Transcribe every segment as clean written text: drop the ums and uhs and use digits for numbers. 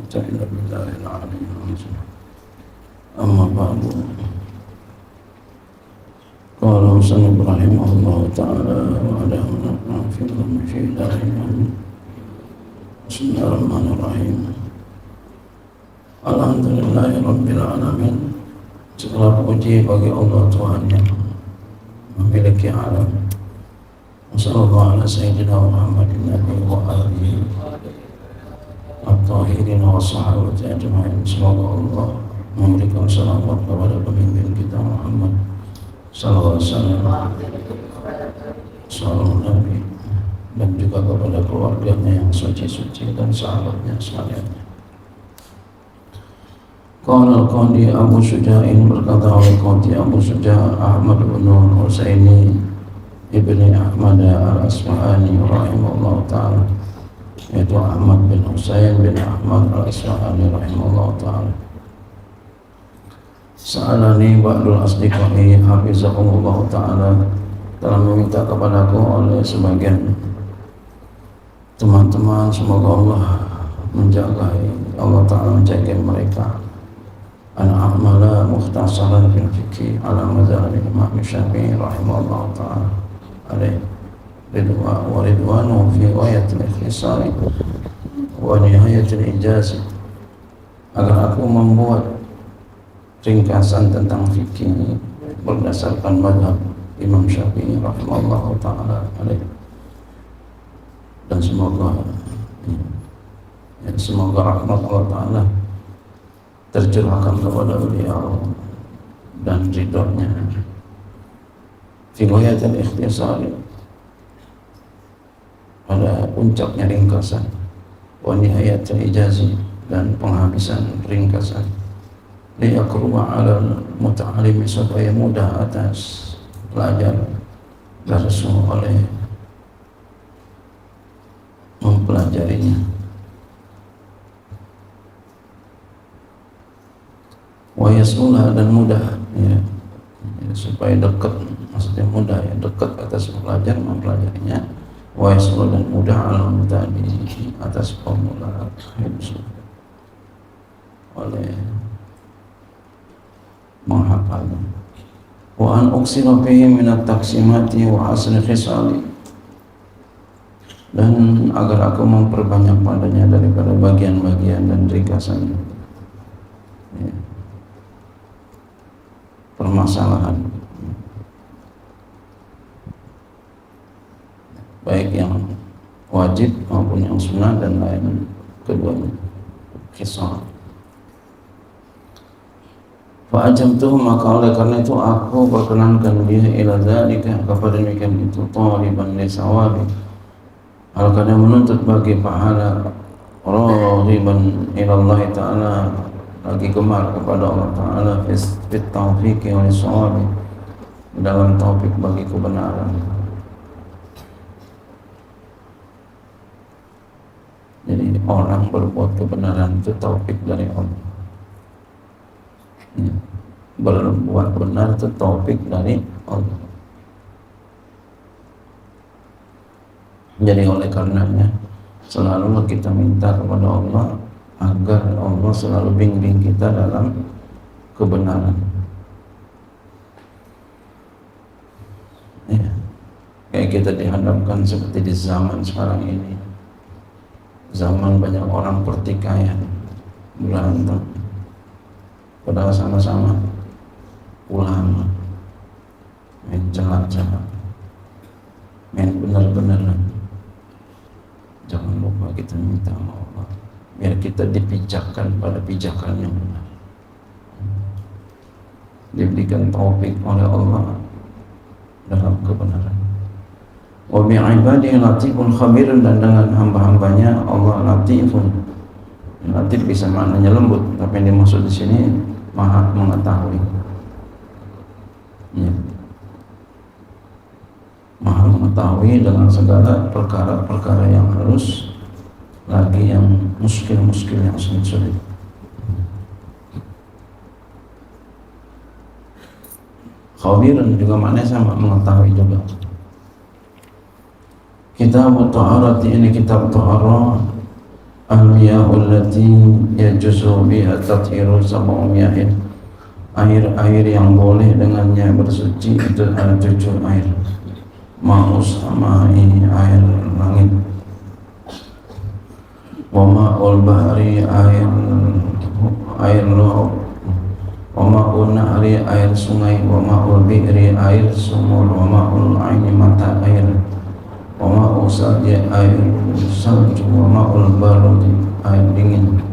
قوة إلا بالله العلي العظيم. أما بعد، قال المصنف رحمه الله تعالى وعلى نفعنا في العلم في دارين. بسم الله الرحمن الرحيم. Alhamdulillahirabbil alamin. Segala puji bagi Allah Tuhan yang memiliki alam. Wassallallahu ala sayyidina Muhammadin nabi wa alihi at-tahirin wa sahabati ajma'in. Semoga Allah memberikan salawat kepada pemimpin kita Muhammad sallallahu alaihi wasallam, sallallahu nabi, dan juga kepada keluarganya yang suci-suci dan sahabatnya sekalian. Qala al-Qadi Abu Syuja'in, berkata oleh Qadi Abu Syuja' Ahmad bin Husaini ibni Ahmad al-Asfahani rahimahullah ta'ala, yaitu Ahmad bin Husain bin Ahmad al-Asfahani rahimahullah ta'ala. Sa'alani ba'dul asdiqai hafizahumullah ta'ala, telah meminta kepadaku oleh sebagian teman-teman, semoga Allah menjaga, Allah ta'ala menjaga mereka, an a'mala mukhtasaran fil fiqhi ala mazhab Imam Syafi'i rahimahullah ta'ala alaih ridwanu fi ghayatil ikhtisari wa nihayatil ijazi, agar aku membuat ringkasan tentang fikih berdasarkan mazhab Imam Syafi'i rahimahullah ta'ala alaih, dan semoga rahmat Allah ta'ala tercurahkan kepada beliau dan ridhonya fi ghayatil ikhtisari, pada puncaknya ringkasan, wa nihayatil ijazi, dan penghabisan ringkasan, liyaqruba 'ala muta'allimi, supaya mudah atas pelajar langsung oleh mempelajarinya, wa yasula, dan mudah ya, supaya dekat, maksudnya mudah ya, dekat atas pelajar mempelajarinya, wa yasula, dan mudah alam tadi atas pemula oleh menghafalnya, wa an uksira fihi minat taksimati wa asli khisali, dan agar aku memperbanyak padanya daripada bagian-bagian dan ringkasan ya, permasalahan, baik yang wajib maupun yang sunnah dan lain keduanya, kisah. Fa'ajabtuhu, maka oleh karena itu aku perkenankan dia ila dzalika, kepada demikian itu, thaliban li sawabi, hal karena menuntut bagi pahala, rahiban ila Allah ta'ala, lagi gemar kepada Allah ta'ala, fit taufiqi wa shawabi, dalam taufik bagi kebenaran. Jadi orang berbuat kebenaran itu taufik dari Allah ya. Berbuat benar itu taufik dari Allah. Jadi oleh karenanya selalu kita minta kepada Allah agar Allah selalu bimbing kita dalam kebenaran ya. Kayak kita dihadapkan seperti di zaman sekarang ini, zaman banyak orang pertikaian, berantem, padahal sama-sama ulama, main celak-celak, main benar-benar. Jangan lupa kita minta sama Allah biar kita dipijakkan pada pijakan yang benar, diberikan taufik oleh Allah dalam kebenaran. Wa bi'ibadihi latifun khabirun, dan dengan hamba-hambanya Allah latifun. Latif bisa maknanya lembut, tapi yang dimaksud di sini maha mengetahui ya. Maha mengetahui dengan segala perkara-perkara yang halus, lagi yang muskil-muskil, yang sulit-sulit. Khabirun juga maknanya sama, mengetahui juga. Kitab Taharati, ini kitab Taharah, al-miyahul lati yajuzu biha tathiru sab'u miyahin, air-air yang boleh dengannya bersuci itu ada 7 air. Ma'us sama'i, air langit, wa ma'ul bahri, air laut, wa ma'ul nahri, air sungai, wa ma'ul bi'ri, air sumur, wa ma'ul aini, mata air, wa ma'ul salji, air salju, wa ma'ul barudi, air dingin.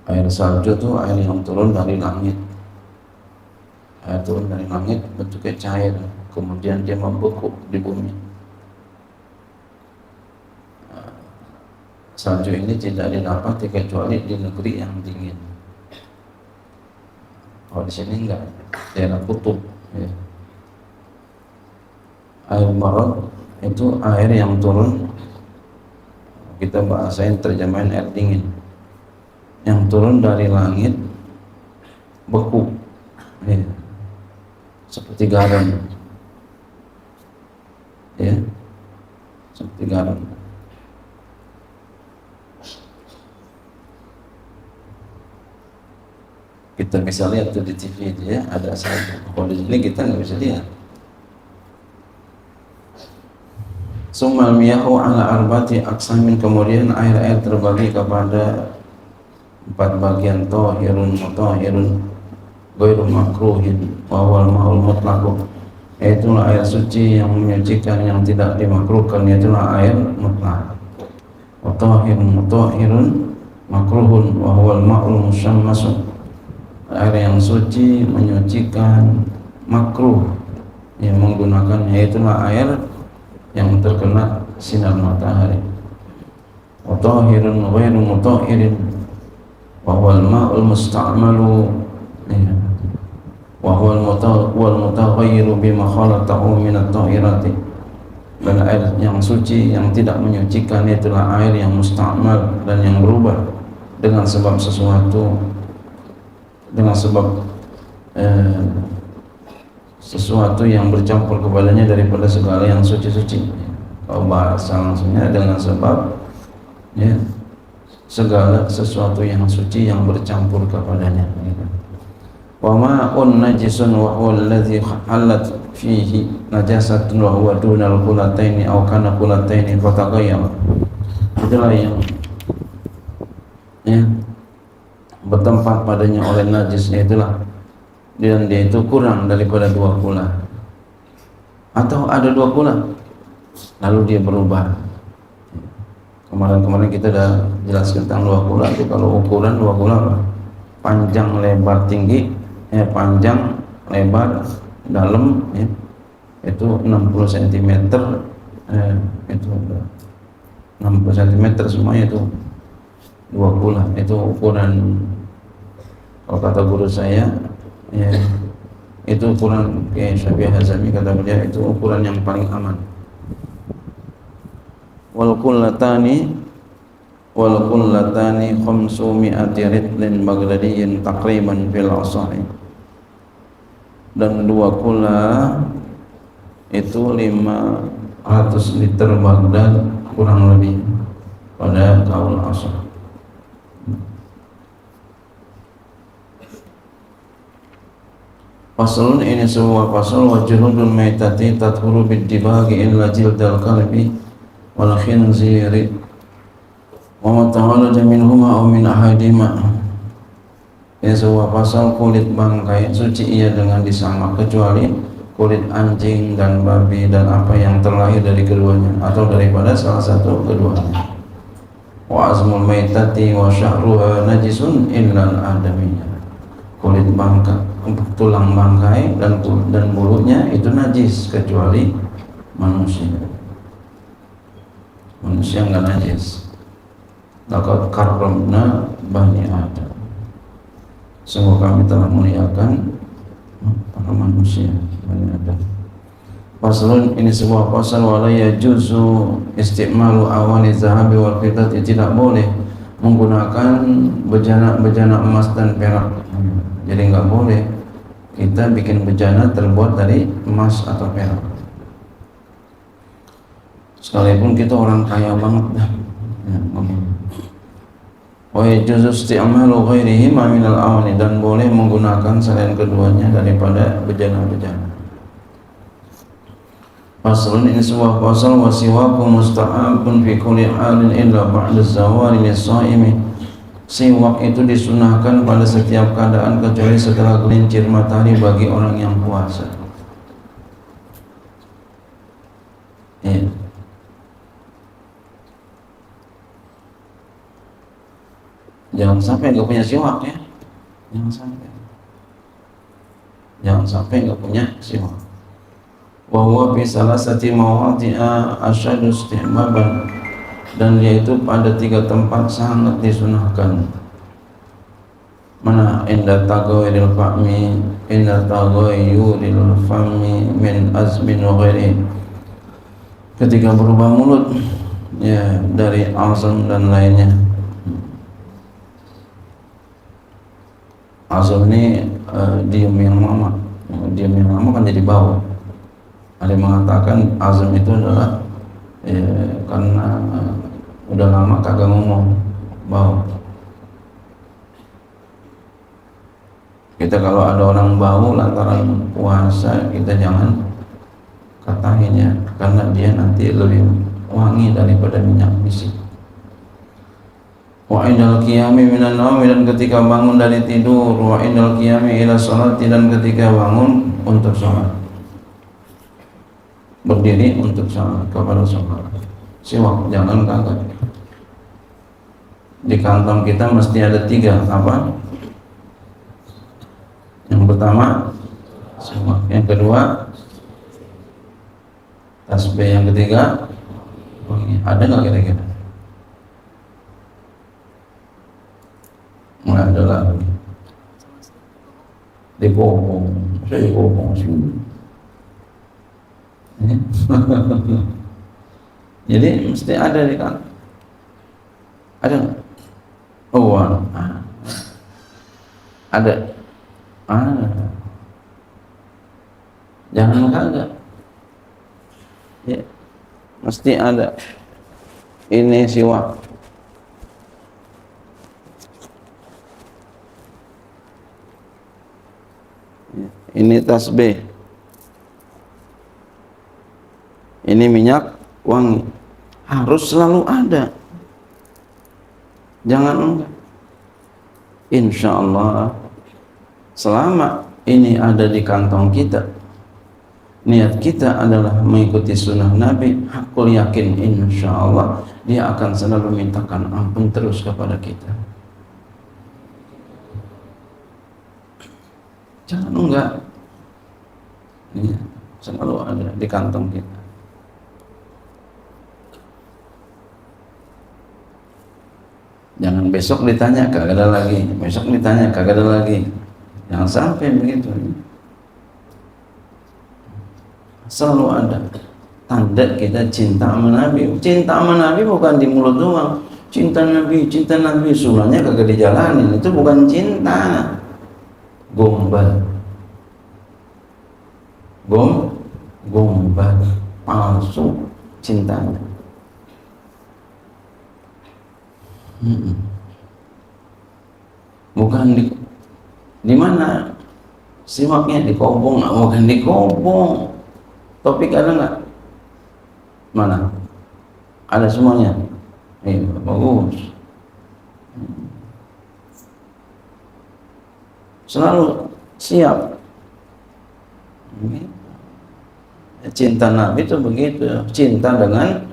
Air salju itu air yang turun dari langit. Air turun dari langit bentuknya cair, kemudian dia membeku di bumi. Salju ini tidak didapati kecuali di negeri yang dingin. Kalau di sini enggak, daerah kutub. Ya. Air barad itu air yang turun, kita bahasain terjemahan air dingin, yang turun dari langit, beku, ya, seperti garam, ya, seperti garam. Kita bisa lihat tuh di TV dia ada salju. Kalau di sini kita nggak bisa lihat. Summal miyahu ala arbati aqsamin, kemudian air-air terbagi kepada 4 bagian: tahirun, mutahhirun, ghairu makruhin, wa wal ma'ul mutlaq, yaitu air suci yang menyucikan yang tidak dimakruhkan, yaitu air mutlak. Wa tahirun, mutahhirun, makruhun, wa wal ma'ul musammas, air yang suci menyucikan makruh yang menggunakan, yaitu air yang terkena sinar matahari. Wa tahirun ghairu mutahhirin, wa huwal ma'ul musta'malu, wa huwal mutaghayyiru bima khalatahu min at-tahirati, dan air yang suci yang tidak menyucikan itulah air yang musta'mal dan yang berubah dengan sebab sesuatu, dengan sebab sesuatu yang bercampur kepadanya daripada segala yang suci-suci. Kalau bahasa langsungnya dengan sebab, ya, segala sesuatu yang suci yang bercampur kepadanya. Wa ma'un najisun wa huwa alladhi halat fihi najasatun wa huwa dunal qulataini aw kana qulataini fataghayyara. Itulah yang, ya, bertempat padanya oleh najis, itulah, dan dia itu kurang daripada 2 kula, atau ada 2 kula lalu dia berubah. Kemarin kita sudah jelaskan tentang 2 kula itu. Kalau ukuran 2 kula panjang, lebar, tinggi, panjang, lebar, dalam, ya, itu 60 cm, itu 60 cm semuanya, itu 2 kula. Itu ukuran, kalau kata guru saya, ya, itu ukuran Syabih Hazami, kata beliau itu ukuran yang paling aman. Wal kullatani 500 ritlin baghdadiyin takriban fil asahi, dan 2 kula itu 500 liter Baghdad kurang lebih pada kaul asah. Faslun, ini sebuah fasal. Wa juludul maitati tadkhulu bid-dibaghi illa jildal kalbi wal khinziri wa ma tawallada minhuma aw min ahadima. Ini sebuah fasal, kulit bangkai suci ia dengan disamak kecuali kulit anjing dan babi dan apa yang terlahir dari keduanya atau daripada salah satu keduanya. Wa azmul maitati wa syahruha najisun illa al-adamiyya. Kulit bangkai, tulang bangkai dan bulunya itu najis kecuali manusia. Manusia enggak najis. Laqad karramna bani Adam. Sungguh kami telah muliakan para manusia, bani Adam. Faslun, ini sebuah pasal. Wala yajuzu istimalu awani zahabi wal fiddati, tidak boleh menggunakan bejana emas dan perak. Jadi nggak boleh kita bikin bejana terbuat dari emas atau perak, sekalipun kita orang kaya banget dah. Wa yajuzu istimalu ghairihima minal awani, dan boleh menggunakan selain keduanya daripada bejana-bejana. Faslun, ini sebuah pasal. Wasiwaku musta'abun fi kulli halin illa ba'da zawali lis-shaimi, siwak itu disunahkan pada setiap keadaan kecuali setelah gelincir matahari bagi orang yang puasa. Ya. Jangan sampai nggak punya siwak ya, jangan sampai nggak punya siwak. Wa huwa fi salasati mawadhi'a asyaddu istihbaban, dan yaitu pada 3 tempat sangat disunahkan. Mana? Inda taghayyuril fahmi, inda taghayyuril fahmi min azmin wa ghairi, ketika berubah mulut ya dari azam dan lainnya. Azam ini diam yang lama kan jadi bau. Ada yang mengatakan azam itu adalah karena udah lama kagak ngomong, bau. Kita kalau ada orang bau lantaran puasa, kita jangan katahin ya, karena dia nanti lebih wangi daripada minyak misik. Wa indal qiyami minan naum, dan ketika bangun dari tidur. Wa indal qiyami ila sholati, dan ketika bangun untuk sholat, berdiri untuk sholat, kepada sholat. Siwak jangan kagak. Di kantong kita mesti ada 3. Apa? Yang pertama siwak, yang kedua tasbih, yang ketiga ada nggak kira-kira? Nggak ada lagi. Dikobong, saya dikobong sini. Jadi mesti ada di kan? Ada nggak? Oh, ada. Jangan kagak. Ya, mesti ada. Ini siwak. Ini tasbih. Ini minyak wangi, harus selalu ada, jangan enggak. Insya Allah selama ini ada di kantong kita, niat kita adalah mengikuti sunnah Nabi, hakul yakin insya Allah dia akan selalu mintakan ampun terus kepada kita. Jangan enggak, ini selalu ada di kantong kita. Jangan besok ditanya kagak ada lagi, besok ditanya kagak ada lagi. Jangan sampai begitu. Selalu ada tanda kita cinta sama Nabi. Cinta sama Nabi bukan di mulut doang. Cinta Nabi, sunnahnya kagak dijalanin, itu bukan cinta. Gombal, gombal, palsu cintanya. Bukan di mana siwaknya, dikobong, bukan dikobong. Topik ada nggak? Mana? Ada semuanya. Bagus. Selalu siap. Cinta Nabi itu begitu, cinta dengan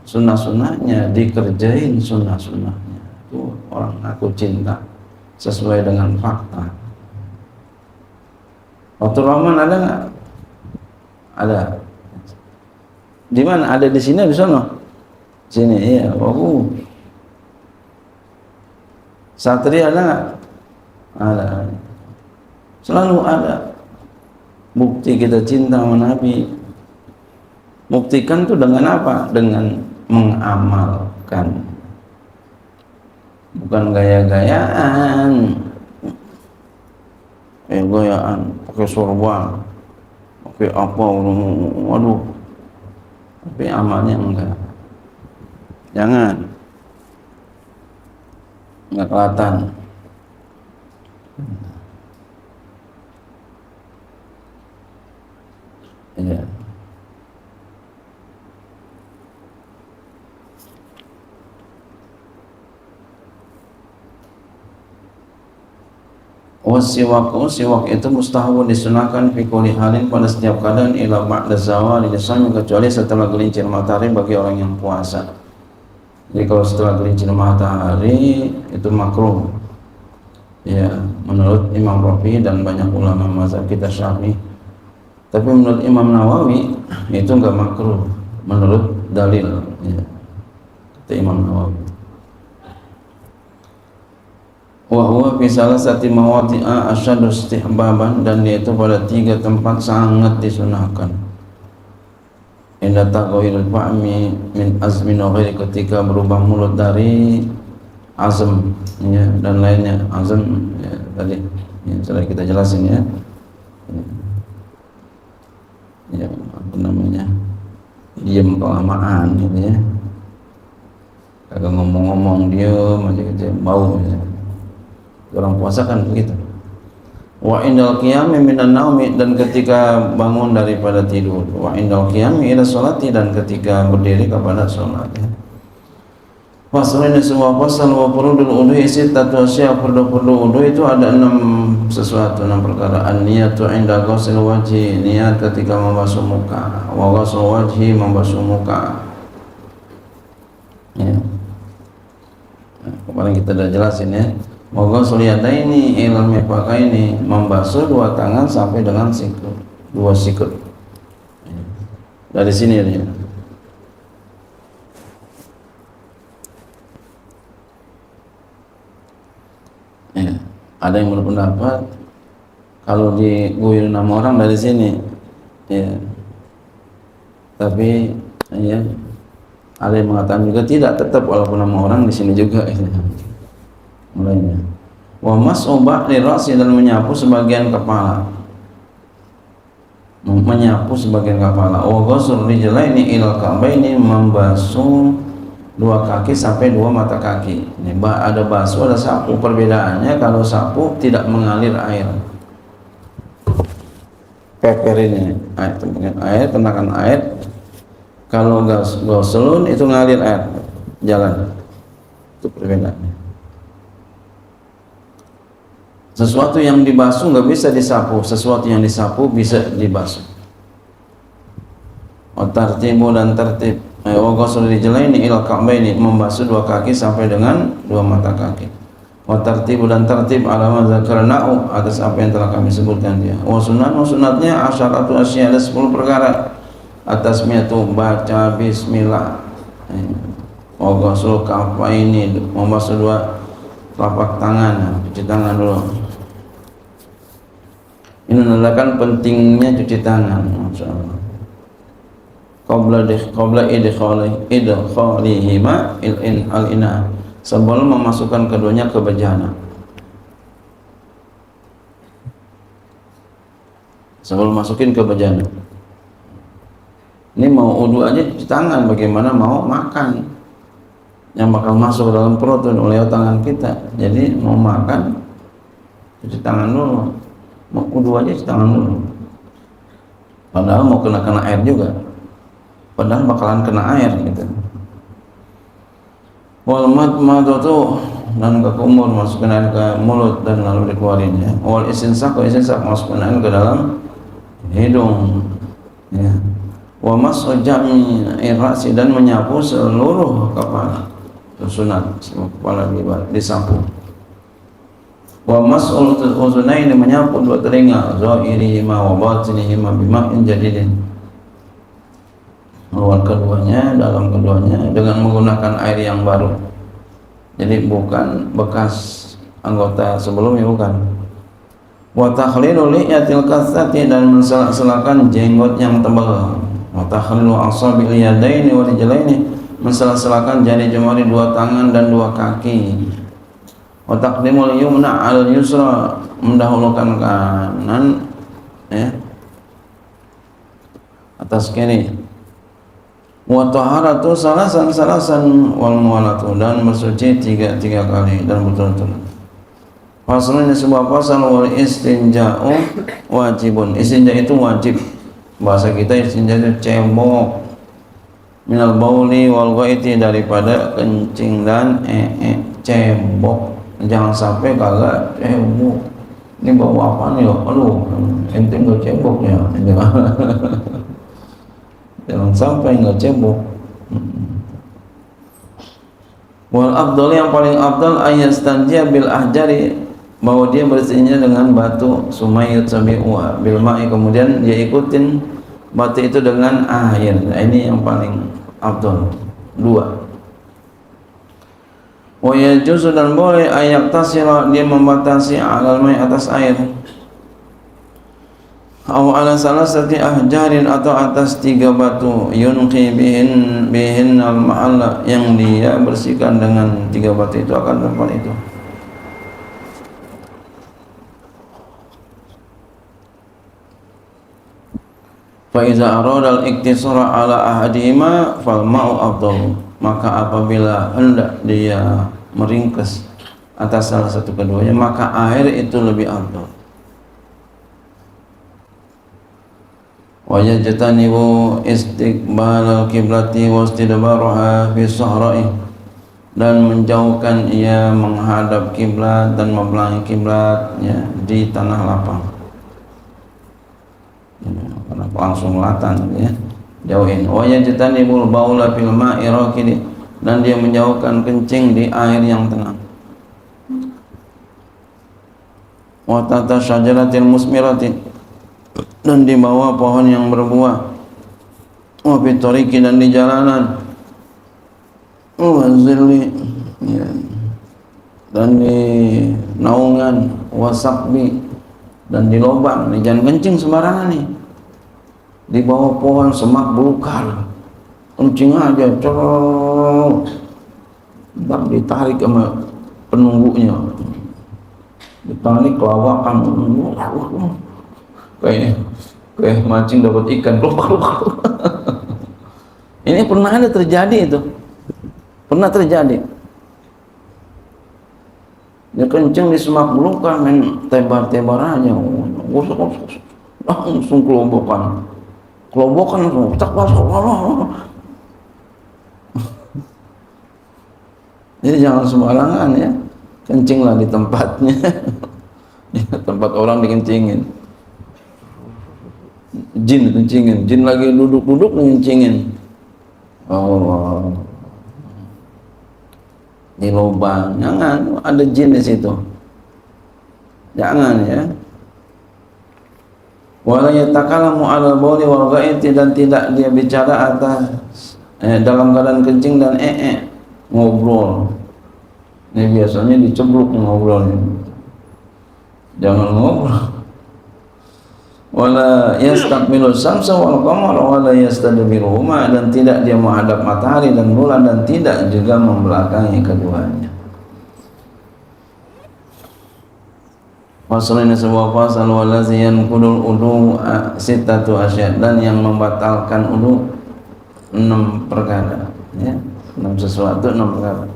sunnah-sunnahnya, dikerjain sunnah-sunnahnya. Itu orang aku cinta sesuai dengan fakta. Waktu Ramadan ada nggak? Ada. Di mana? Ada di sini, di sana? Sini, iya, bagus. Satria ada nggak? Ada. Selalu ada. bukti kita cinta sama Nabi. Buktikan tuh dengan apa? Dengan mengamalkan, bukan gaya-gayaan. Gayaan pakai sorban, pakai apa, waduh, tapi amalnya enggak. Jangan, enggak kelihatan. Ya. Siwak itu mustahabun, disunahkan fi kulli halin, pada setiap keadaan, ila ba'da zawali jasami, kecuali setelah gelincir matahari bagi orang yang puasa. Jadi kalau setelah gelincir matahari itu makruh. Ya, menurut Imam Rafi dan banyak ulama mazhab kita Syafi'i. Tapi menurut Imam Nawawi itu enggak makruh menurut dalil, ya. Kata Imam Nawawi. Wa huwa fi salasati mawadi'a asyaddu istihbaban, dan yaitu pada 3 tempat sangat disunahkan. Inda taghayyurul fa'mi min azmin wa ghairi, ketika berubah mulut dari azam, ya, dan lainnya. Azam, ya, tadi ya, sudah kita jelasin, ya. Ya, apa namanya, diam kelamaan gitu, ya, kagak ngomong-ngomong, diam aja gitu, bau, ya. Orang puasa kan begitu. Wa indal qiyami minan naumi, dan ketika bangun daripada tidur. Wa indal qiyami ila sholati, dan ketika berdiri kepada sholat, ya. Pasal ini semua pasal. Wa furudul udhu sittatu asya, furdu udhu itu ada 6 sesuatu, 6 perkara. An-niyatu inda ghusl wajhi, niat ketika membasuh muka. Wa ghusl wajhi, membasuh muka, ya. Nah, kemarin kita sudah jelasin, ya. Wa ghusl yadaini ila mirfaqaini, membasuh 2 tangan sampai dengan sikut, 2 sikut. Dari sini, ya. Ya, ada yang berpendapat kalau diguyur 6 orang dari sini, ya. Tapi, ya, ada yang mengatakan juga tidak, tetap walaupun 6 orang di sini juga, ya. Mulainya. Wa mas'u ba'di ra'si, dan menyapu sebagian kepala. Menyapu sebagian kepala. Wa ghusl rijlaini ilal ka'baini, membasuh 2 kaki sampai 2 mata kaki. Ini ada basuh, ada sapu. Perbedaannya, kalau sapu tidak mengalir air. Peperin ini, air, tenakan air. Kalau ghuslun itu ngalir air, jalan. Itu perbedaannya. Sesuatu yang dibasuh nggak bisa disapu, sesuatu yang disapu bisa dibasuh. Tartibu, dan tertib. Wa ghusl rijlaini ilal ka'baini, membasuh 2 kaki sampai dengan 2 mata kaki. Wa tartibu, dan tertib ala ma dzakarna'u, atas apa yang telah kami sebutkan dia. Wa sunatnya asyaratu asya, ada 10 perkara. Atas miatu, baca bismillah. Wa ghusl kaffaini, membasuh 2 telapak tangan, cuci tangan dulu. Ini menandakan pentingnya cuci tangan, masyaallah. Qabla idkhalihima al-ina, sebelum memasukkan keduanya ke bejana. Sebelum masukin ke bejana. Ini mau wudu aja cuci tangan, bagaimana mau makan yang bakal masuk dalam perut oleh tangan kita. Jadi mau makan cuci tangan dulu, mau wudu aja cuci tangan dulu. Padahal mau kena air juga, padahal bakalan kena air gitu. Wal madmadatu, dan ke kumur, masukkan air ke mulut dan lalu dikeluarinnya. Wal istinsak, masukkan air ke dalam hidung, ya. Wa mas'u jami'i ra'si, dan menyapu seluruh kepala. Sunat, semua kepala disapu. Wa mas'ul uzunaini, menyapu 2 telinga, zahirihima wa batinihima bima'in jadidin, luar keduanya, dalam keduanya, dengan menggunakan air yang baru. Jadi bukan bekas anggota sebelumnya, bukan. wa takhlilu li'yatil katsati, dan mensela-selakan jenggot yang tebal, wa takhlilu asabil yadaini wa rijlaini, mensela-selakan jari jemari dua tangan dan dua kaki, wa taqdimul yumna 'alal yusra, mendahulukan kanan ya atas kiri, wa taharatu salasan wal muwalatu, dan bersuci tiga kali dan betul-betul. Fasalnya sebuah pasal, wal istinja'u wajibun. Istinja itu wajib. Bahasa kita istinja itu cebok. Minal bauli wal ghaiti, daripada kencing dan cebok. Jangan sampai kagak cebok. Ini bau apa nih? Aduh, ente enggak cebok ya. Jangan sampai enggak cebok. Wal afdal, yang paling afdal, ayastanjiya bil ahjari, bahwa dia bersihnya dengan batu, sumayut sabi'uha bil ma'i, kemudian dia ikutin batu itu dengan air. Nah, ini yang paling afdal. Dua. Wa yajuzu, dan boleh ayak tasila, dia membatasi alal ma'i, atas air, aw ala salasati ahjarin, atau atas tiga batu, yunqi bihin al mahalla, yang dia bersihkan dengan tiga batu itu akan tempat itu. Fa iza arada al-iktisara ala ahadihima fal ma'u afdal, maka apabila hendak dia meringkas atas salah satu keduanya, maka air itu lebih afdal. Wa yajtanibu istiqbal al-qiblati wa istidbaraha fi sahra'i, dan menjauhkan ia menghadap kiblat dan membelakangi kiblatnya di tanah lapang. Langsung latan ya, jauhin. Wa yajtanibul baula fil ma'i raqidi, dan dia menjauhkan kencing di air yang tenang. Wa tata syajaratil musmirati, dan di bawah pohon yang berbuah. Wa fi tariqi, dan di jalanan. Wa zilli ya, dan di naungan. Wa saqbi, dan di lubang. Jangan kencing sembarangan nih di bawah pohon semak belukar, kencing aja, corok, ntar ditarik sama penunggunya, ditarik lawakan, kayak mancing dapat ikan. Ini pernah ada terjadi itu, pernah terjadi. Dia kencing di semak belukar, main tebar-tebar aja, langsung kelobokan jadi jangan sembarangan ya, kencinglah di tempatnya. Di tempat orang dikencingin, jin kencingin, jin lagi duduk kencingin, Allah, di lubang, jangan, ada jin di situ, jangan ya. Wala yatakalamu ala bauli wal ghaiti, dan tidak dia bicara atas dalam keadaan kencing dan ngobrol. Ini biasanya dicebluk ngobrolnya, jangan ngobrol. Wala yastaqbilu samsa wal qamara wala yastadbiruhuma, dan tidak dia menghadap matahari dan bulan, dan tidak juga membelakangi keduanya. Fasal ini sebuah pasal, walazi yanqudul udu sittatu asya, dan yang membatalkan udu 6 perkara ya, 6 sesuatu, 6 perkara.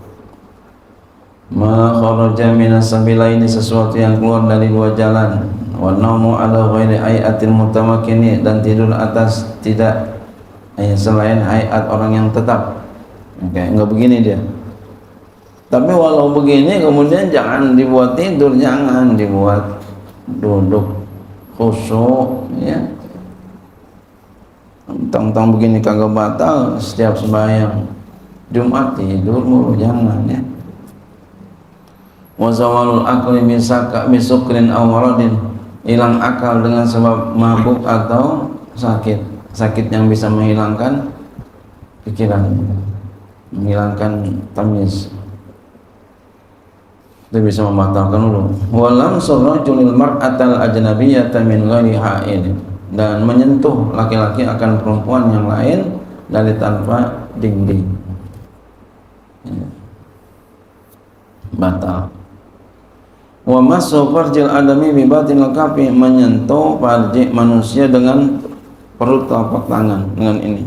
Ma kharaja minas sabilaini, sesuatu yang keluar dari dua jalan, wa naumu ala ghairi hayatil mutamakkini, dan tidur atas tidak selain hayat orang yang tetap. Oke, enggak begini dia. Tapi walau begini kemudian jangan dibuat tidur, jangan dibuat duduk khusyuk ya. Tentang begini kagak batal setiap sembahyang. Jumat tidur mulu, jangan ya. Wa zawalul aqli bisukrin aw maradin, hilang akal dengan sebab mabuk atau sakit. Sakit yang bisa menghilangkan pikiran, menghilangkan tamyiz. itu bisa membatalkan wudu. Walam surrajulil mar'atal ajnabiyyata min ghairi ha'il, dan menyentuh laki-laki akan perempuan yang lain dari tanpa dinding, batal. Wa masu farjil adami bi batinil kafi, menyentuh farji manusia dengan perut telapak tangan, dengan ini.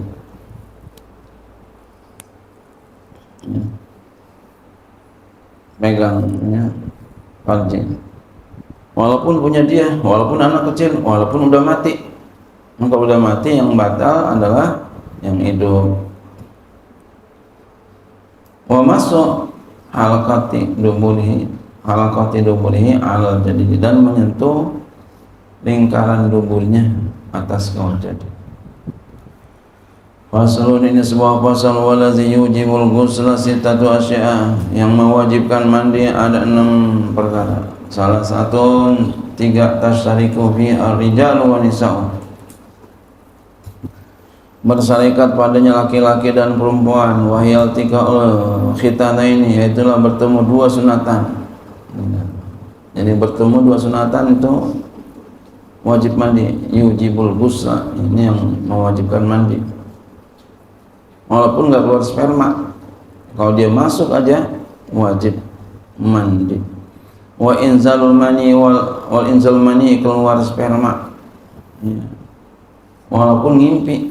Megangnya farji. Walaupun punya dia, walaupun anak kecil, walaupun udah mati. Kalau udah mati, yang batal adalah yang hidup. Wa masu halaqati duburihi alal jadi, dan menyentuh lingkaran duburnya atas kaul jadi. Faslun, ini sebuah pasal. Waladzi yujibul ghusla sittatu asya', yang mewajibkan mandi ada 6 perkara. Salah satu 3 tashtariku fi ar-rijal wa nisa'u, bersarikat padanya laki-laki dan perempuan. Wahyal 3 khitanaini, yaitulah bertemu 2 sunatan. Jadi bertemu 2 sunatan itu wajib mandi. Yujibul ghusla, ini yang mewajibkan mandi. Walaupun nggak keluar sperma, kalau dia masuk aja wajib mandi. Wa inzalul mani wal inzal mani, keluar sperma, ya. Walaupun ngimpi,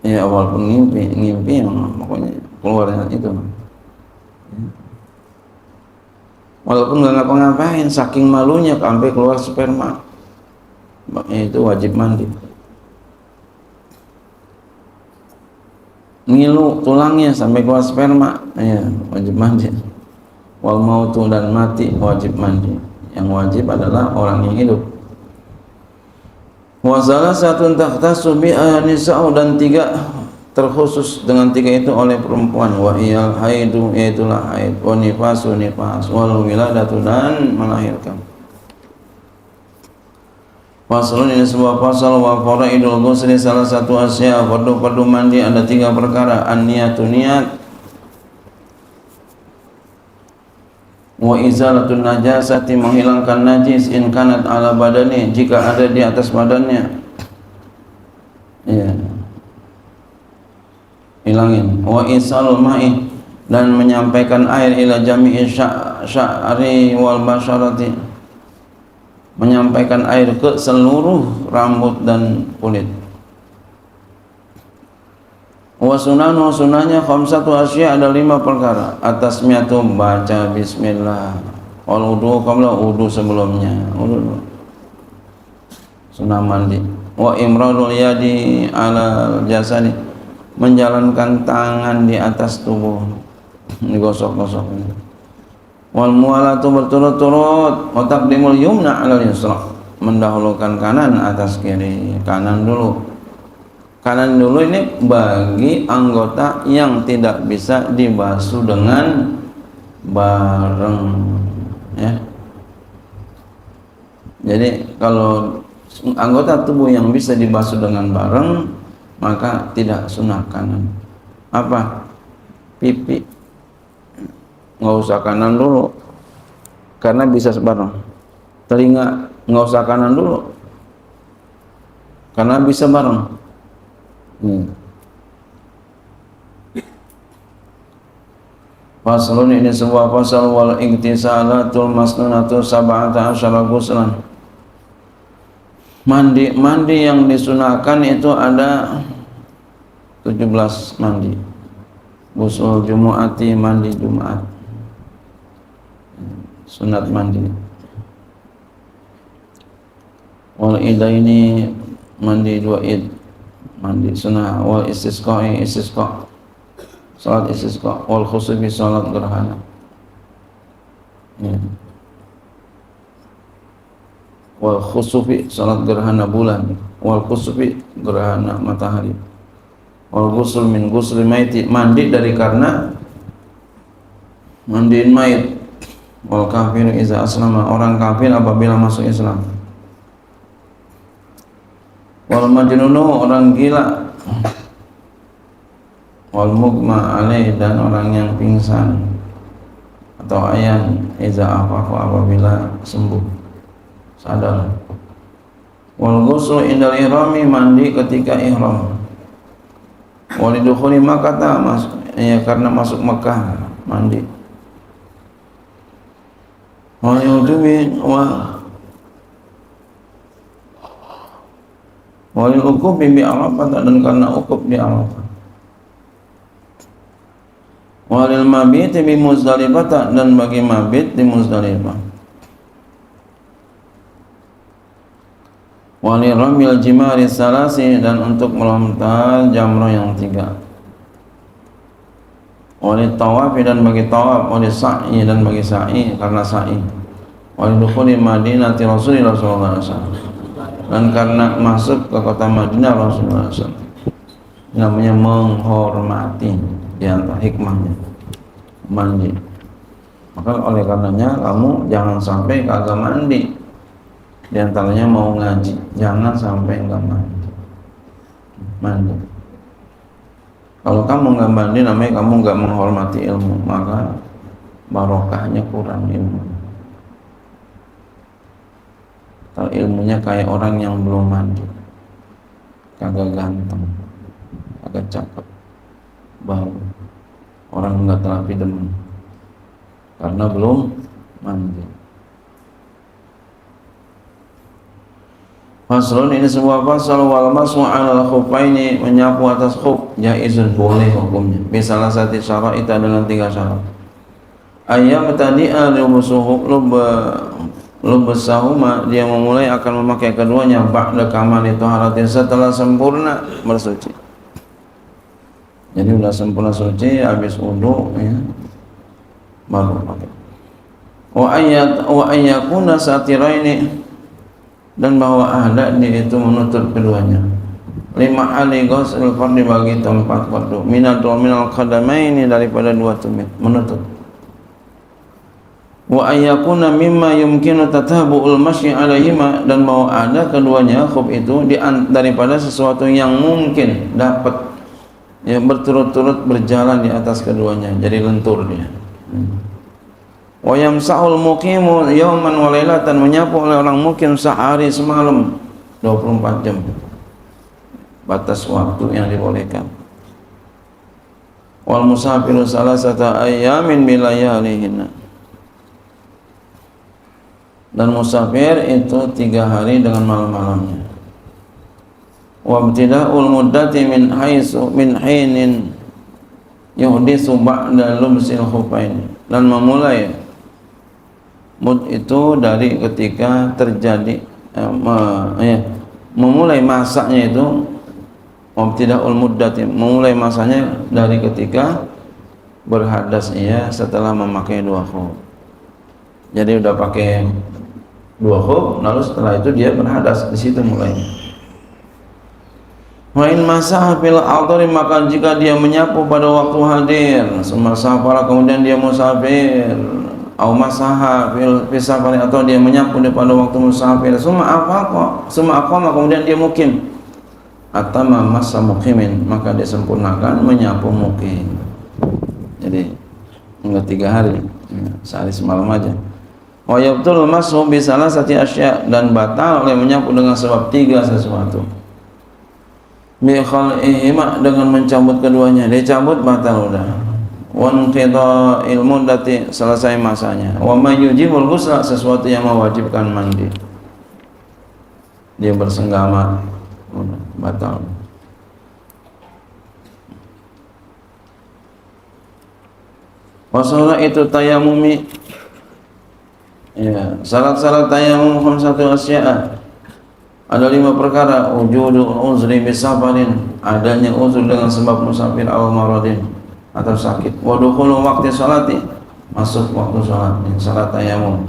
ya walaupun ngimpi yang pokoknya keluarnya itu, ya. Walaupun nggak ngapa-ngapain, saking malunya sampai keluar sperma, itu wajib mandi. Ngilu tulangnya sampai keluar sperma, ya wajib mandi. Wal mautu, dan mati, wajib mandi. Yang wajib adalah orang yang hidup. Wa salasatun takhtassu bi nisa'u, dan 3 terkhusus dengan 3 itu oleh perempuan. Wa iyal haidu, yaitulah haid. Wa nifasu, nifas. Wal wiladatu, dan melahirkan. Faslun, ini sebuah pasal. Wa faraidul ghusli, salah satu asya, fardu mandi ada 3 perkara. An-niyatu, niat. Wa izalatun najasati, menghilangkan najis. In kanat ala badani, jika ada di atas badannya, ya hilangin. Wa isalul ma'i, dan menyampaikan air ila jami'i sya'ri wal basyarati, menyampaikan air ke seluruh rambut dan kulit. Wa sunanu, sunahnya 5 asya, ada 5 perkara. Atas miatu, baca bismillah. Wal wudu qabla, wudu sebelumnya, wudu sunah mandi. Wa imradul yadi ala jasadi, menjalankan tangan di atas tubuh, digosok-gosok. Wal mualatu, berturut-turut. Wa taqdimul yumna 'ala al-yusra, mendahulukan kanan atas kiri. Kanan dulu ini bagi anggota yang tidak bisa dibasuh dengan bareng, ya. Jadi kalau anggota tubuh yang bisa dibasuh dengan bareng, maka tidak sunah kanan. Apa? Pipi nggak usah kanan dulu, karena bisa sebarang. Telinga nggak usah kanan dulu, karena bisa bareng. Faslun, ini sebuah pasal. Wal iktisalatul masnunatu 17 ghuslan, mandi yang disunahkan itu ada 17 mandi. Ghusl jumu'ati, mandi Jumat, sunat mandi. Wal idaini, mandi 2 id, mandi sunnah. Wal istisqa, salat istisqa. Wal khusufi, salat gerhana, ya. Wal khusufi, salat gerhana bulan. Wal khusufi, gerhana matahari. Wal ghusl min ghusli maiti, mandi dari karena mandiin mayit. Wal kafir iza aslama, orang kafir apabila masuk Islam. Wal majnunu, orang gila. Wal mugma alaih, dan orang yang pingsan atau ayan iza afaku apabila sembuh sadar. Wal ghuslu indal ihrami mandi ketika ihram. Walidukhuli Makkah ya karena masuk Mekah mandi. Walil ukub bi Arafah dan karena ukub di Arafah. Walil mabit bi Muzdalifah dan bagi mabit di Muzdalifah. Walil ramil jimari salasi dan untuk melontar jamrah yang 3. Walil tawaf dan bagi tawaf, walil sa'i dan bagi sa'i karena sa'i. Walil dukhuli Madinati Rasulullah sallallahu alaihi wasallam. Dan karena masuk ke kota Madinah Rasulullah SAW, namanya menghormati di antara hikmahnya mandi. Maka oleh karenanya kamu jangan sampai kagak mandi. Di antaranya mau ngaji, jangan sampai enggak mandi. Kalau kamu enggak mandi namanya kamu enggak menghormati ilmu, maka barokahnya kurang ilmu. Kalau ilmunya kayak orang yang belum mandi, kagak ganteng, kagak cakep, bau, orang nggak terapi demen karena belum mandi. Faslun, ini sebuah fasal. Wal mas'u 'alal khuffaini, menyapu atas khuf jaizun, boleh hukumnya. Bisalah satu syarat itu dengan 3 syarat. Ayam tadi'a lubasahuma, dia memulai akan memakai keduanya ba'da kamali taharatin, setelah sempurna bersuci. Jadi sudah sempurna suci, habis wudu ya, baru pakai. Wa ayyakuna satiraini, dan bahwa ada dia itu menutup keduanya. Lima ali ghusl fardi, bagi tempat fardu, minal qadamaini, daripada 2 tumit menutup. Wa ayyakuna mimma yumkinu tatabu'ul masyi alaihima, dan bahwa ada keduanya khuf itu daripada sesuatu yang mungkin dapat ya berturut-turut berjalan di atas keduanya, jadi lentur dia. Wa yamsahul muqimu yawman wa lailatan, menyapu oleh orang mukim sehari semalam, 24 jam batas waktu yang dibolehkan. Wal musafiru salasata ayyamin bilayalihinna, dan musafir itu 3 hari dengan malam-malamnya. Wa ibtida'ul muddati min hinin yuhdisu ba'da lumsil khuffain, dan memulai mud itu dari ketika terjadi memulai masanya itu. Ibtida'ul muddati, memulai masanya dari ketika berhadas ia setelah memakai 2 khuf. Jadi udah pakai 2 khuf, lalu setelah itu dia berhadas, di situ mulai. Wa in masaha fil adhari, maka jika dia menyapu pada waktu hadir, summa kemudian dia musafir, au masaha fil safari, atau dia menyapu pada waktu musafir, summa aqama kemudian dia mukim, atama masa mukimin, maka dia sempurnakan menyapu mukim. Jadi enggak 3 hari, sehari semalam aja. Wa yabtul mashu bi salasati asya, dan batal oleh menyapu dengan sebab 3 sesuatu. Bi khal'ihima, dengan mencabut keduanya, dia cabut batal udah. Wa inqida'il muddati, selesai masanya. Wa ma yujibul ghusla, sesuatu yang mewajibkan mandi, dia bersenggama udah batal. Wasala itu tayamumi, ya, syarat-syarat tayamum khamsatu asya'a, ada 5 perkara. Wujudul uzri bisafarin, adanya uzur dengan sebab musafir, aw maradin, atau sakit. Wa dukhulu waqti salati, masuk waktu salat, salat tayamum.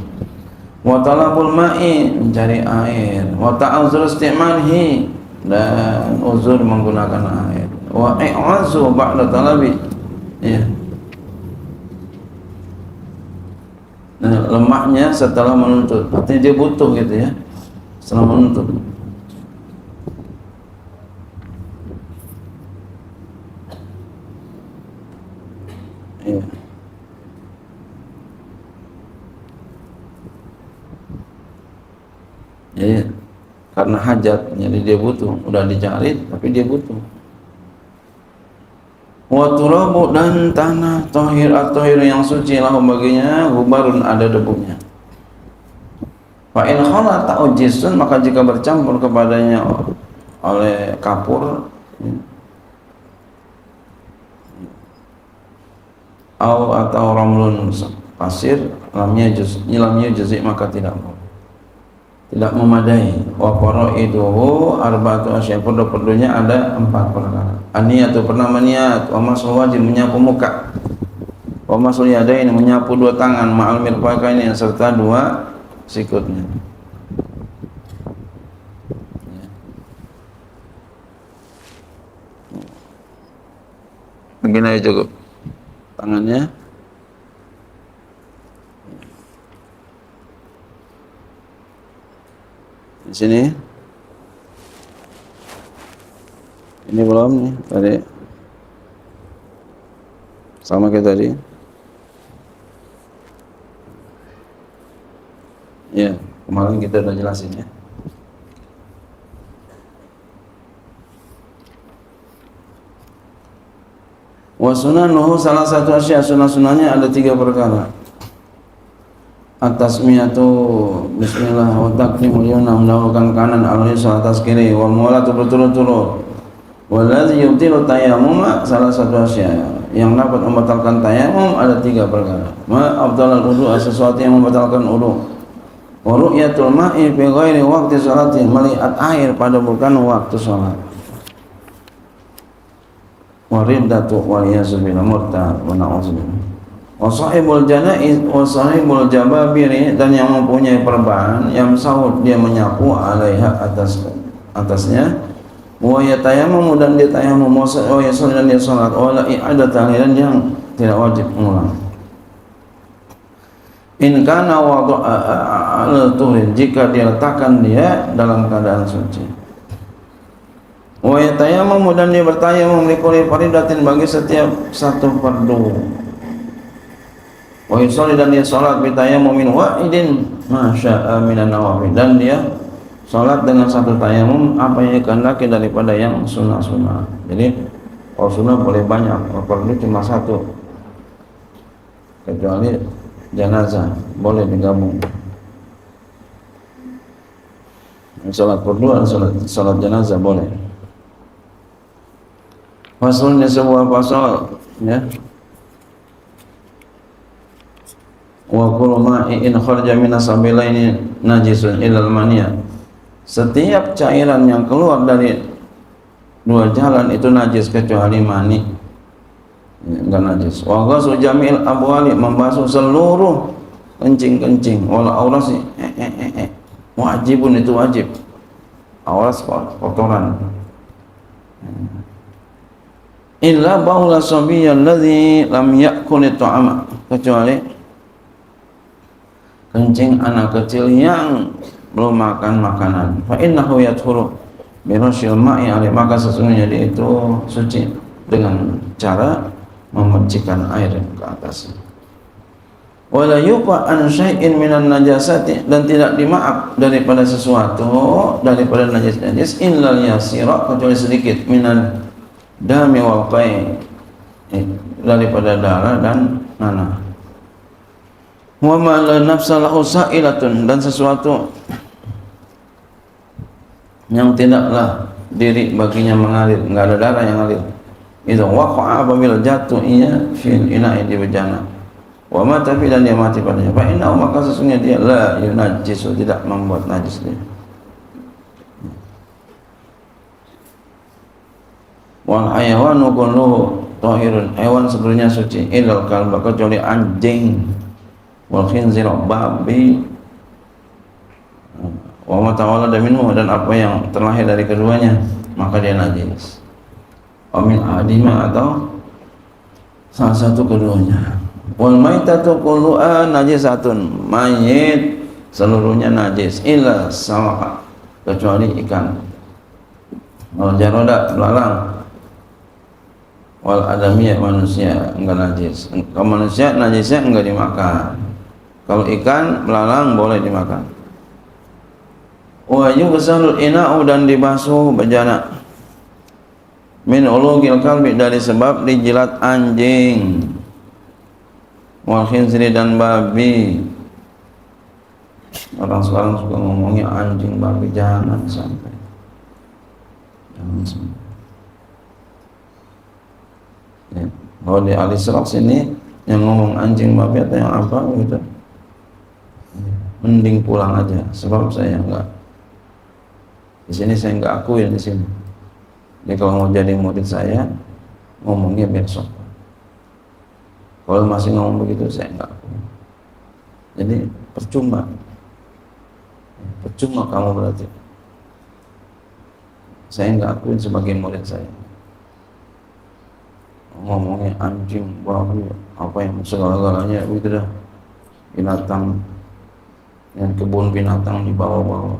Wa talabul ma'i, mencari air. Wa ta'azzur isti'malhi, dan uzur menggunakan air. Wa i'azu ba'da talabi, ya. Nah, lemahnya setelah menuntut, artinya dia butuh gitu ya, setelah menuntut. Ya. karena hajat, jadi dia butuh, udah dicari tapi dia butuh. Wa turabu, dan tanah tahir at-tahir yang suci lahum baginya, gubarun ada debunya. Fa in khala ta'ujisun, maka jika bercampur kepadanya oleh kapur atau ramlun pasir, lamnya juz' maka tidak memadai. Wa faraiduhu arba'atu asya, perdu-perdunya ada 4 perkara. Aniyatu, pernah niat, wa masul wajib, menyapu muka, wa masul yadain, menyapu 2 tangan, ma'al mirfaqaini, serta 2 sikutnya. Begini aja cukup tangannya. Di sini. Ini belum nih tadi. Sama kayak tadi. Ya, kemarin kita udah jelasin ya. Wa sunanuhu, salah satu asya, sunah-sunahnya ada 3 perkara. At-tasmiyatu, bismillah, wa taqdimul yumna, mendahulukan kanan, al-yusra atas kiri, wa muwalatu, berturut-turut. Waladzi yubtilu tayammum, salah satu asya yang dapat membatalkan tayammum ada 3 perkara. Ma afdalul wudu, sesuatu yang membatalkan wudu. Wa ru'yatul ma'i fi ghairi waqti sholati, melihat air pada bukan waktu sholat. Wa riddatu wal yasbil murtad wa na'udzubillah. Wa sahibul janaiz wa sahibul jababiri, dan yang mempunyai perban, yang sahut, dia menyapu alaiha, atasnya. Wa yatayammum, dan dia tayammum, wa yasalli, dan dia salat, wa la i'adata, dan yang tidak wajib mengulang. In kana wada'a al-tuhrin, jika dia letakkan dia dalam keadaan suci. Wa yatayammum, dan dia bertayammum likulli faridatin, bagi setiap satu fardu. Wa yusalli, dan dia salat bitayammumin wahidin ma syaa minan nawafil, dan dia salat dengan satu tayamum apa yang dikehendaki daripada yang sunnah-sunnah. Jadi kalau sunnah boleh banyak, kalau fardu cuma 1, kecuali jenazah boleh digabung. Salat fardu dan salat jenazah boleh. Fasalnya sebuah pasal ya. Wa kullu ma'in kharaja minas sabilaini najisun ilal maniya, setiap cairan yang keluar dari 2 jalan itu najis kecuali mani, enggak najis. Wa ghuslu jami'il abwali, membasuh seluruh kencing-kencing, wal aurasi wajibun, itu wajib. Auras kotoran. Illa baula sabiyya alladhi lam ya'kul at-ta'ama, kecuali kencing anak kecil yang belum makan makanan. Fa innahu yadkhulu bi rasyil ma'i alaihi, maka sesungguhnya dia itu suci dengan cara memercikan air ke atas. Wala yuqa an syai'in minan najasati, dan tidak dimaaf daripada sesuatu daripada najis illal yasira, kecuali sedikit, minan dami wal qai, daripada darah dan nanah. Wa ma la nafsa lahu sa'ilatun, dan sesuatu yang tidaklah diri baginya mengalir, enggak ada darah yang ngalir. Itu waqa'a, apabila jatuh ia fil ina'i, di bejana. Wa mata fi, dan dia mati padanya. Fa inna, maka sesungguhnya dia la yunajjisu, tidak membuat najis dia. Wal hayawanu kulluhu tahirun, hewan seluruhnya suci, illal kalba, kecuali anjing, wal khinzir, babi, wa ma tawallada minhu, dan apa yang terlahir dari keduanya, maka dia najis. Wa min adima, atau salah satu keduanya. Wal maitatu kulluha najisatun, mayit seluruhnya najis, illa sama, kecuali ikan. Wal jaroda, belalang. Wal adamiyah, manusia enggak najis. Kalau manusia najisnya enggak dimakan. Kalau ikan belalang boleh dimakan. Wa yughsalul ina'u dan dibasuh bejana. Min ulugil kalbi dari sebab dijilat anjing. Wal khinziri dan babi. Orang sekarang suka ngomongnya anjing babi, jangan sampai. Ya. Kalau di Al-Isra sini yang ngomong anjing babi atau yang apa gitu, mending pulang aja, sebab saya enggak di sini, saya enggak akuin di sini. Jadi kalau mau jadi murid saya ngomongnya besok. Kalau masih ngomong begitu saya enggak akuin. Jadi percuma kamu berarti. Saya enggak akuin sebagai murid saya. Ngomongnya anjing, babi, apa yang segala-galanya gitu dah. Binatang, yang kebun binatang dibawa-bawa.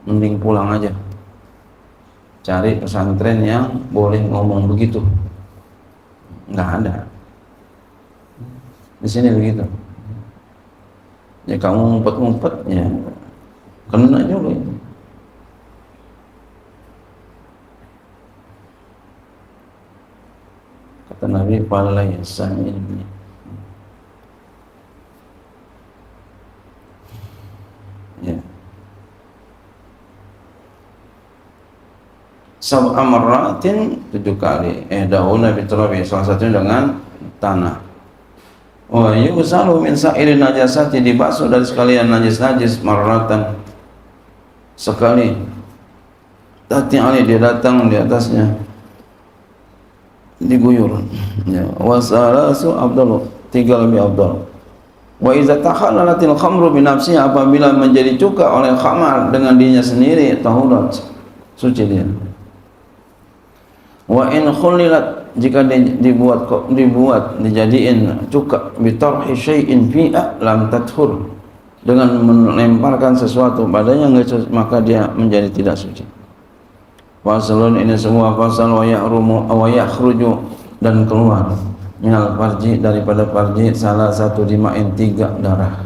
Mending pulang aja. Cari pesantren yang boleh ngomong begitu. Nggak ada. Di sini begitu. Ya kamu ngumpet-ngumpet ya kena juga. Kata Nabi, "Fala yasami." Ya. Sab'a marratin 7 kali. Dauna biturabi, salah satunya dengan tanah. Wa yughsalu min sa'iri najasati, dibasuh dari sekalian najis-najis marratan sekali. Tati ali, dia datang di atasnya, diguyur. Ya, wa salasu afdalu, 3 lebih afdal. Wa iza takhallalatil khamru bi nafsiha, apabila menjadi cuka oleh khamar dengan dirinya sendiri, tahurat, suci dia. Wa in khulilat, jika dijadiin cuka bitarhi syai'in fi'a lam tathur, dengan melemparkan sesuatu padanya, maka dia menjadi tidak suci. Fasalun, ini semua fasal. Wa yahrumu wa yakhruju, dan keluar minal farji, daripada farji, salah satu dima'in 3 darah.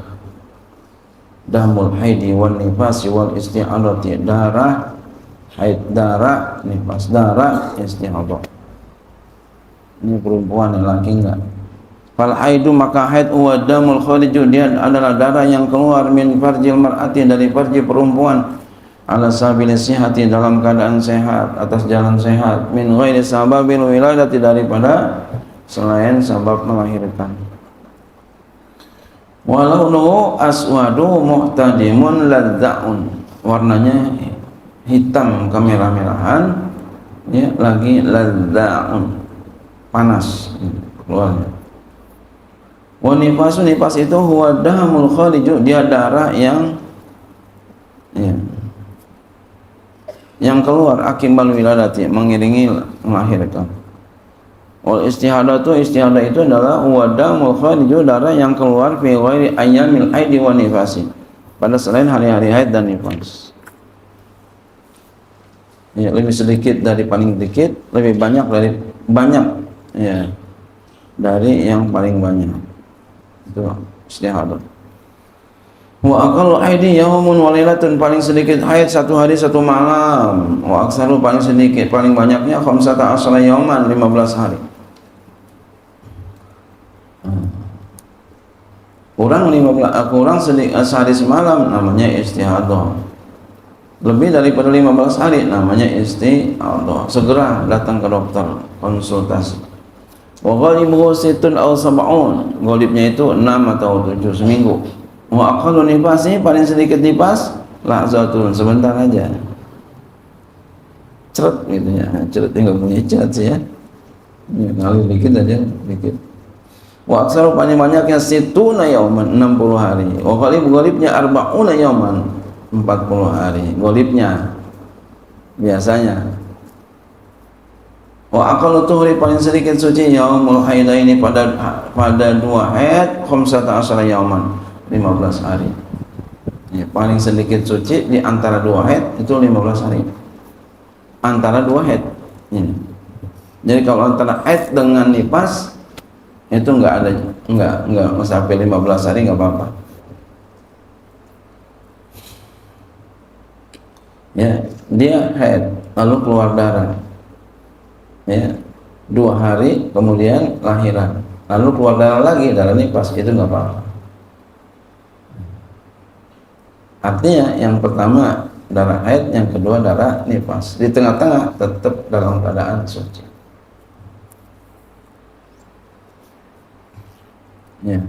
Damul haidi wal nifasi wal isti'adati, darah haid, darah nifas, darah isti'adah. Ini perempuan, yang laki enggak. Fal haidu, maka haid wa damul khariju, dia adalah darah yang keluar min farjil mar'ati, dari farji perempuan, ala sabili sihati, dalam keadaan sehat, atas jalan sehat, min ghairi sababil wiladati, daripada selain sebab melahirkan. Walau nu aswadu muhtadimun ladza'un, warnanya hitam kemerah-merahan, ya, lagi ladza'un, panas keluarnya. Wa nifasu, nifas itu huwa damul khariju, dia darah yang, ya, yang keluar akibat wiladati, mengiringi melahirkan. Wal istihadatu, istihadah itu adalah huwa damul khariju, darah yang keluar fi ghairi ayyamil haidi wa nifasi, pada selain hari-hari haid dan nifas. Ya, lebih sedikit dari paling sedikit, lebih banyak dari banyak, ya, dari yang paling banyak. Itu istihadah. Wa aqallu haidi yaumun wa lailatun, paling sedikit haid 1 hari 1 malam. Wa aktsaru, paling sedikit, paling banyaknya 15 yauman, 15 hari. Kurang sedikit sehari semalam, namanya istihadah. Lebih daripada 15 hari, namanya istihadah. Segera datang ke dokter, konsultasi. Wa ghalibuhu sittun aw sab'un, ghalibnya itu 6 atau 7 seminggu. Wa aqallu nifasi, paling sedikit nifas lahzatun, sebentar aja. Ceret gitu ya, ceret, enggak punya ceret sih ya. Ya, kali dikit aja, dikit. Wa aksaru, paling banyaknya situna yauman, 60 hari. Wa ghalibnya arba'una yauman, 40 hari ghalibnya biasanya. Wa aqallu tuhri, paling sedikit suci yaumul haidaini, pada 2 haid, 15 yauman, 15 hari. Ya, paling sedikit suci di antara 2 haid itu 15 hari. Antara 2 haid. Ini. Jadi kalau antara haid dengan nifas itu enggak sampai 15 hari, enggak apa-apa. ya, dia haid lalu keluar darah, ya, 2 hari kemudian lahiran, lalu keluar darah lagi, darah nifas, itu nggak apa-apa. Artinya yang pertama darah haid, yang kedua darah nifas, di tengah-tengah tetap dalam keadaan suci. Ya.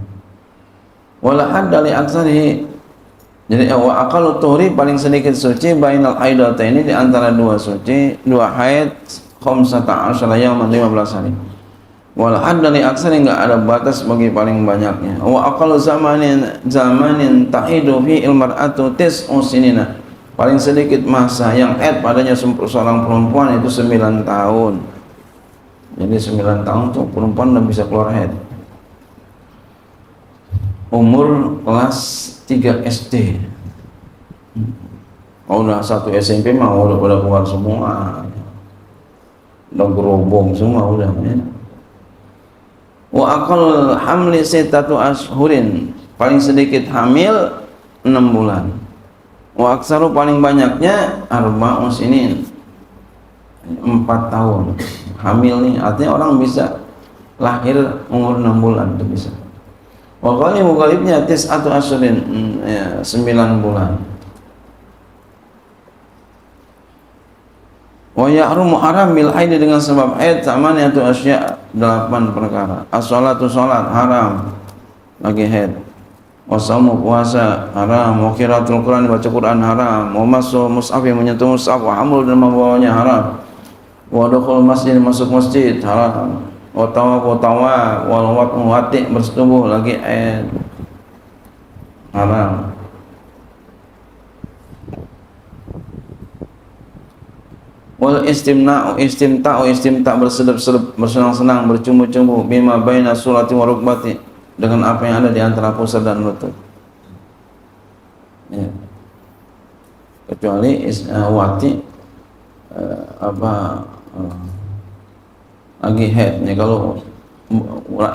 Wala hadda li aktsarihi, jadi wa aqallu tuhri, paling sedikit suci bainal haidataini, di antara 2 suci, 2 haid 15 yauman, 15 hari. Wal hadda li aktsari, enggak ada batas bagi paling banyaknya. Wa aqallu zamanin tahidu fi ilmar'atu tis'u sinina, paling sedikit masa yang haid padanya seorang perempuan itu 9 tahun. Jadi 9 tahun tuh perempuan udah bisa keluar haid. Umur kelas 3 SD. Oh, udah 1 SMP mah udah keluar semua. Udah gerobong semua udah, ya. Wa aqall hamli 6 ashhurin, paling sedikit hamil 6 bulan. Wa aksaru, paling banyaknya 4 sinin, 4 tahun hamil nih, artinya orang bisa lahir umur 6 bulan itu bisa. Wa ghalibnya 9 ashhurin, 9 bulan. Wa yahrumu haram bil haid, dengan sebab haid samaniyatu asya, 8 perkara. As-shalatu, salat haram lagi haid. Wa shaumu, puasa haram. Wa qiraatul Qur'an, baca Quran haram. Wa masu mushaf, menyentuh mushaf. Wa hamlu, dan membawanya haram. Wa dukhul masjid, masuk masjid haram. Wa tawaf, wal wati, bersetubuh lagi haid haram. Wal istimta, bersedep-sedep, bersenang-senang, bercumbu-cumbu, bima baina sulati wa rukbati, dengan apa yang ada di antara pusar dan lutut, ya. Kecuali wati lagi haidnya. Kalau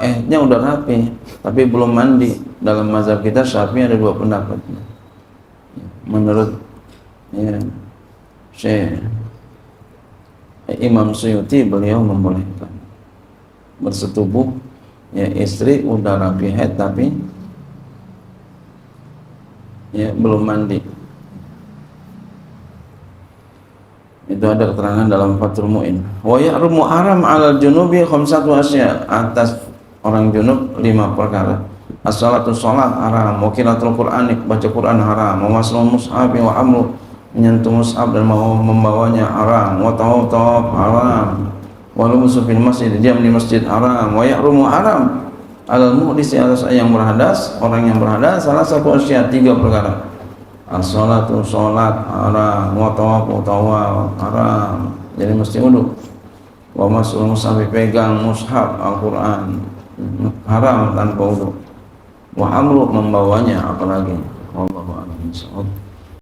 haidnya udah rapi tapi belum mandi, dalam mazhab kita Syafi'i ada 2 pendapat. Menurut, ya, Syekh Imam Suyuti, beliau membolehkan bersetubuh, ya, istri udah rapi haid tapi, ya, belum mandi. Itu ada keterangan dalam Fathul Mu'in. Wa yahrumu haram 'alal junubi 5 asya, atas orang junub 5 perkara. As-salatu, salat haram. Wa qiraatul Qur'an, baca Quran haram. Wa maslul mushaf wa amru, menyentuh mushaf dan mau membawanya haram. Wa tawaf haram. Wa lumusu fil masjid, diam di masjid haram. Wa yahrumu haram 'alal muhdisi, atas yang berhadas, orang yang berhadas, salah satu asya, 3 perkara. As-salatu, salat haram. Wa tawaf haram, jadi mesti wudu. Wa masul mushaf, pegang mushaf Al-Quran haram tanpa wudu. Wa amru, membawanya apalagi. Wallahu a'lam bishawab.